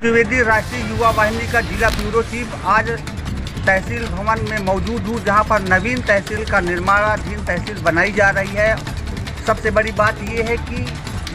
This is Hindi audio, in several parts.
द्विवेदी राष्ट्रीय युवा वाहिनी का जिला ब्यूरो चीफ आज तहसील भवन में मौजूद हूँ, जहाँ पर नवीन तहसील का निर्माणाधीन तहसील बनाई जा रही है। सबसे बड़ी बात ये है कि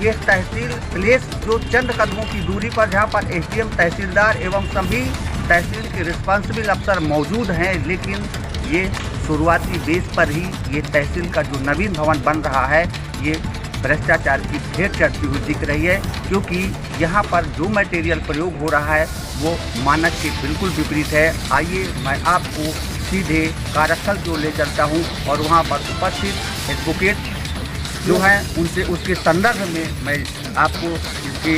ये तहसील प्लेस जो चंद कदमों की दूरी पर, जहाँ पर एसडीएम, तहसीलदार एवं सभी तहसील के रिस्पॉन्सिबल अफसर मौजूद हैं, लेकिन ये शुरुआती बेस पर ही ये तहसील का जो नवीन भवन बन रहा है ये भ्रष्टाचार की भेंट चढ़ती हुई दिख रही है, क्योंकि यहाँ पर जो मटेरियल प्रयोग हो रहा है वो मानक के बिल्कुल विपरीत है। आइए मैं आपको सीधे कार्यस्थल जो ले चलता हूँ और वहाँ पर उपस्थित एडवोकेट जो हैं उनसे उसके संदर्भ में मैं आपको इसके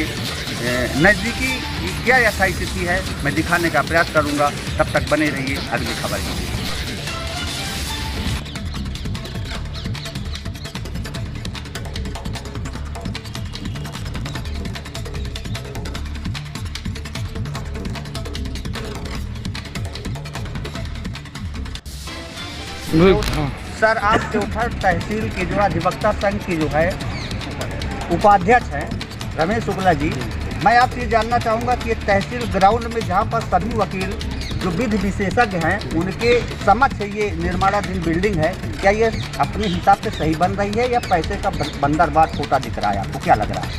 नज़दीकी क्या यथाई स्थिति है मैं दिखाने का प्रयास करूँगा। तब तक बने रहिए अगली खबर के लिए। सर, आप देवघर तहसील के जो अधिवक्ता संघ की जो है उपाध्यक्ष हैं रमेश शुक्ला जी, मैं आपसे जानना चाहूँगा कि तहसील ग्राउंड में जहाँ पर सभी वकील जो विधि विशेषज्ञ हैं उनके समक्ष ये निर्माणाधीन बिल्डिंग है, क्या ये अपने हिसाब से सही बन रही है या पैसे का बंदरबार छोटा दिख रहा है? आपको क्या लग रहा है?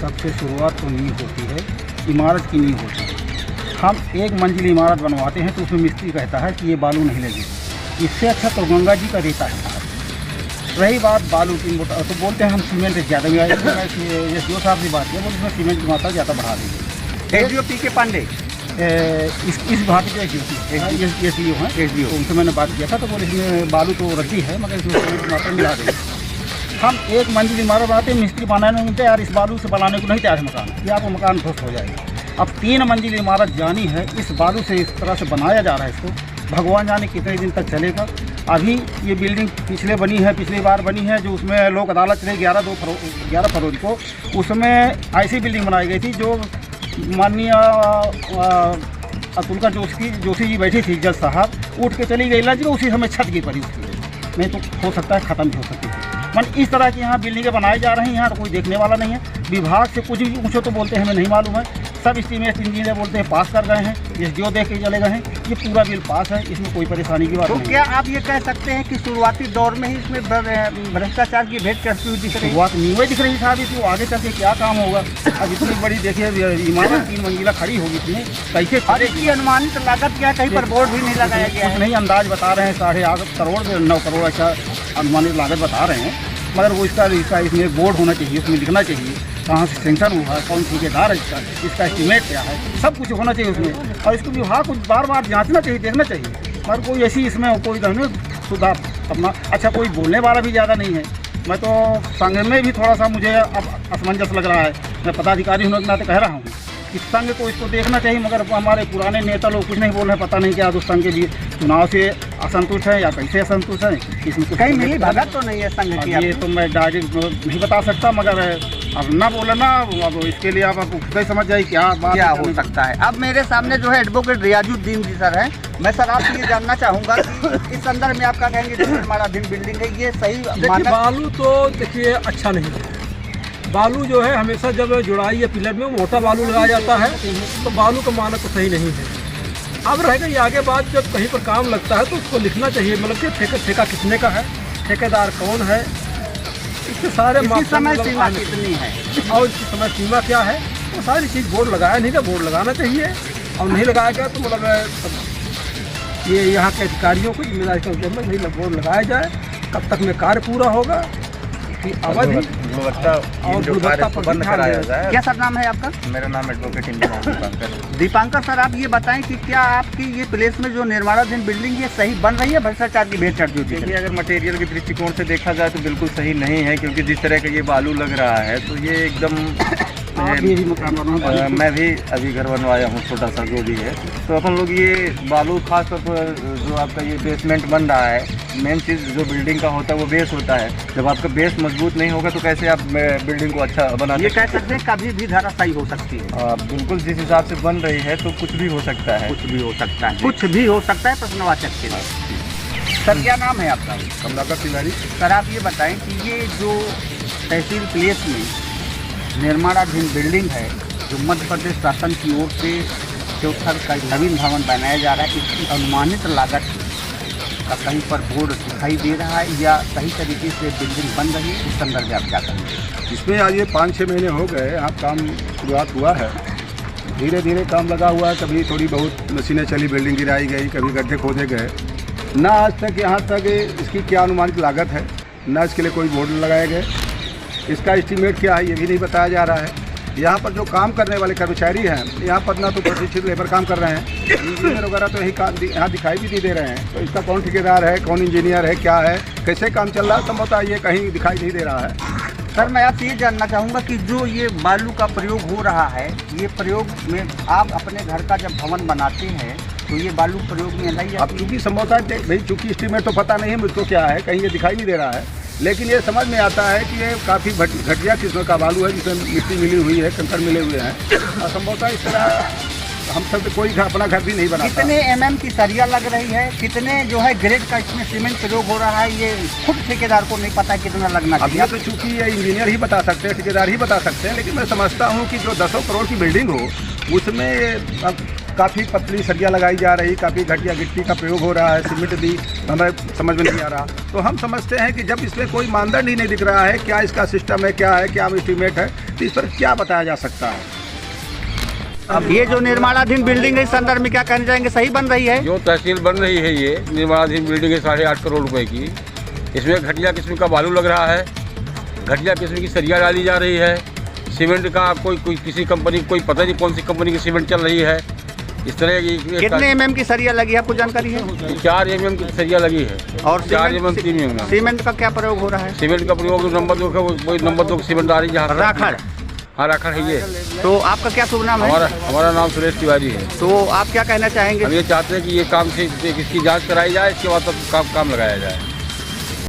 सबसे शुरुआत तो नींव होती है, इमारत की नींव होती है। हम एक मंजिली इमारत बनवाते हैं तो उसमें मिस्त्री कहता है कि ये बालू नहीं लगेगी, इससे अच्छा तो गंगा जी का रेता है। रही बात बालू की, तो बोलते हैं हम सीमेंट ज़्यादा भी आएगी। एसडीओ साहब से बात किया, बोले इसमें सीमेंट की मात्रा ज़्यादा बढ़ा देंगे। एसडीओ पी के पांडे इस भाग के एसडीओ हैं, एसडीओ, उनसे मैंने बात किया था तो बोले इसमें बालू तो रखी है मगर इसमें सीमेंट की मात्रा मिला देंगे। हम एक मंजिल इमारत बनाते हैं, मिस्त्री बनाने में तैयार, इस बालू से बनाने को नहीं तैयार है मकान, या आपको मकान ध्वस्त हो जाएगा। अब 3 मंजिल इमारत जानी है, इस बालू से इस तरह से बनाया जा रहा है इसको, भगवान जाने कितने दिन तक चलेगा। अभी ये बिल्डिंग पिछली बार बनी है जो उसमें लोक अदालत चले 11 फरवरी को, उसमें ऐसी बिल्डिंग बनाई गई थी जो माननीय अतुल का जोशी जी बैठी थी, जज साहब उठ के चली गई लज में, उसी समय छत गिर पड़ी उसकी। नहीं तो हो सकता है ख़त्म भी हो सकती थी। मन इस तरह की यहाँ बिल्डिंगें बनाई जा रही हैं, यहाँ तो कोई देखने वाला नहीं है। विभाग से कुछ भी पूछो तो बोलते हैं हमें नहीं मालूम है। सब एस्टीमेट इंजीनियर बोलते हैं पास कर गए हैं, एसडीओ देख के चले गए हैं, ये पूरा बिल पास है, इसमें कोई परेशानी की बात नहीं। तो क्या आप ये कह सकते हैं कि शुरुआती दौर में ही इसमें भ्रष्टाचार की भेंट चढ़ती हुई दिख रही है? शुरुआत नींवें दिख रही साहब, इसमें आगे चल के क्या काम होगा? अब इतनी बड़ी देखिए इमारत 3 मंजिला खड़ी होगी, इसमें कैसे? और इसकी अनुमानित लागत क्या, कहीं पर बोर्ड भी नहीं लगाया गया है? नहीं, अंदाज बता रहे हैं 8.5 करोड़ 9 करोड़ ऐसा अनुमानित लागत बता रहे हैं, मगर वो इसका इसमें बोर्ड होना चाहिए, उसमें लिखना चाहिए कहाँ से सेंक्शन हुआ है, कौन ठेकेदार है इसका एस्टीमेट क्या है, सब कुछ होना चाहिए उसमें। और इसको विभाग को बार बार जांचना चाहिए, देखना चाहिए, मगर कोई ऐसी इसमें कोई सुधार अपना अच्छा कोई बोलने वाला भी ज़्यादा नहीं है। मैं तो संघ में भी थोड़ा सा मुझे अब असमंजस लग रहा है, मैं पदाधिकारी होने के नाते कह रहा हूँ कि संघ को इसको देखना चाहिए, मगर हमारे पुराने नेता लोग कुछ नहीं बोल रहे, पता नहीं क्या तो संघ के भी चुनाव से असंतुष्ट है या कैसे असंतुष्ट है, इसमें कहीं मिली भगत तो नहीं है संघ की? ये तो मैं डायरेक्ट नहीं बता सकता, मगर अब ना बोले ना, अब इसके लिए आप खुद ही समझ जाइए क्या हो सकता है। अब मेरे सामने जो है एडवोकेट रियाजुद्दीन जी सर हैं, मैं सर आपसे ये जानना चाहूँगा कि इस संदर्भ में आपका कहेंगे जो निर्माणाधीन बिल्डिंग है ये सही? देखिए बालू तो देखिए अच्छा नहीं है। बालू जो है हमेशा जब जुड़ाई या पिलर में मोटा बालू लगाया जाता है तो बालू का मानक तो सही नहीं है। अब रहेगा ये आगे बाद जब कहीं पर काम लगता है तो उसको लिखना चाहिए, मतलब कि ठेका कितने का है, ठेकेदार कौन है, इसके सारे समय सीमा कितनी है और इसकी समय सीमा क्या है, वो सारी चीज़ बोर्ड लगाया नहीं था, बोर्ड लगाना चाहिए। और नहीं लगाया गया तो मतलब ये यहाँ के अधिकारियों को जिम्मेदारी के ऊपर में नहीं बोर्ड लगाया जाए, कब तक में कार्य पूरा होगा, अवधि और गुणवत्ता पर बंद कराया जाए। क्या सर नाम है आपका? मेरा नाम एडवोकेट इंजीनियर दीपांकर। सर आप ये बताएं कि क्या आपकी ये प्लेस में जो निर्माणाधीन बिल्डिंग ये सही बन रही है, भ्रष्टाचार की भेंट चढ़ती होती है? देखिए, अगर मटेरियल के दृष्टिकोण से देखा जाए तो बिल्कुल सही नहीं है, क्योंकि जिस तरह का ये बालू लग रहा है तो ये एकदम मैं भी अभी घर बनवाया हूँ छोटा सा जो भी है, तो अपन लोग ये बालू खास तौर पर जो आपका ये बेसमेंट बन रहा है, मेन चीज़ जो बिल्डिंग का होता है वो बेस होता है। जब आपका बेस मजबूत नहीं होगा तो कैसे आप बिल्डिंग को अच्छा बना ये कह सकते हैं कभी भी धराशायी हो सकती है? बिल्कुल, जिस हिसाब से बन रही है तो कुछ भी हो सकता है। कुछ भी हो सकता है, कुछ भी हो सकता है प्रश्नवाचक के लिए। सर क्या नाम है आपका? कमलाकर तिवारी। सर आप ये बताएं कि ये जो तहसील प्लेस में निर्माणाधीन बिल्डिंग है जो मध्य प्रदेश शासन की ओर से चौथर का नवीन भवन बनाया जा रहा है, इसकी अनुमानित लागत का कहीं पर बोर्ड दिखाई दे रहा है या सही तरीके से बिल्डिंग बन रही है, इस संदर्भ में आप क्या करेंगे? इसमें आज ये 5-6 महीने हो गए, यहाँ काम शुरुआत हुआ है, धीरे धीरे काम लगा हुआ है। कभी थोड़ी बहुत मशीनें चली, बिल्डिंग गिराई गई, कभी गड्ढे खोदे गए। ना आज तक यहाँ तक इसकी क्या अनुमानित लागत है, ना इसके लिए कोई बोर्ड लगाए गए। इसका एस्टीमेट क्या है ये भी नहीं बताया जा रहा है। यहाँ पर जो काम करने वाले कर्मचारी हैं, यहाँ पर ना तो प्रशिक्षित लेबर काम कर रहे हैं, इंजीनियर वगैरह तो यही काम यहाँ दिखाई भी नहीं दे रहे हैं। तो इसका कौन ठेकेदार है, कौन इंजीनियर है, क्या है, कैसे काम चल रहा है, संभवतः ये कहीं दिखाई नहीं दे रहा है। सर, मैं आपसे ये जानना चाहूँगा कि जो ये बालू का प्रयोग हो रहा है, ये प्रयोग में आप अपने घर का जब भवन बनाते हैं तो ये बालू प्रयोग में नहीं अब चूँकि संभवतः भाई चूँकि एस्टीमेट तो पता नहीं है मुझको क्या है, कहीं ये दिखाई नहीं दे रहा है, लेकिन ये समझ में आता है कि ये काफ़ी घटिया किस्म का बालू है, जिसमें मिट्टी मिली हुई है, कंकड़ मिले हुए हैं, और संभवतः इस तरह हम सब कोई अपना घर भी नहीं बनाता। कितने mm की सरिया लग रही है, कितने जो है ग्रेड का इसमें सीमेंट प्रयोग हो रहा है, ये खुद ठेकेदार को नहीं पता कितना लगना अब चाहिए। ये तो चूँकि ये इंजीनियर ही बता सकते हैं, ठेकेदार ही बता सकते हैं, लेकिन मैं समझता हूँ कि जो 10 करोड़ की बिल्डिंग हो उसमें अब काफ़ी पतली सरिया लगाई जा रही, काफ़ी घटिया गिट्टी का प्रयोग हो रहा है, सीमेंट भी हमें समझ में नहीं आ रहा। तो हम समझते हैं कि जब इसमें कोई मानदंड ही नहीं दिख रहा है, क्या इसका सिस्टम है, क्या है, क्या एस्टीमेट है, तो इस पर क्या बताया जा सकता है। अब ये जो निर्माणाधीन बिल्डिंग है, इस संदर्भ में क्या कहना चाहेंगे, सही बन रही है? जो तहसील बन रही है, ये निर्माणाधीन बिल्डिंग है 8.5 करोड़ रुपए की। इसमें घटिया किस्म का बालू लग रहा है, घटिया किस्म की सरिया डाली जा रही है, सीमेंट का कोई किसी कंपनी कोई पता नहीं कौन सी कंपनी की सीमेंट चल रही है। इस तरह की कितने mm की सरिया लगी है, आपको जानकारी है? 4 mm की सरिया लगी है और 4 mm 3 mm। सीमेंट का क्या प्रयोग हो रहा है? सीमेंट का प्रयोग नंबर 2 का वही नंबर 2 सीमेंट आ रही है जहाँ राखड़। हाँ, राखड़ है ये। तो आपका क्या शुभ नाम है? हमारा नाम सुरेश तिवारी है। तो आप क्या कहना चाहेंगे? हम ये चाहते हैं कि ये काम से इसकी जांच कराई जाए, इसके बाद तब काम लगाया जाए।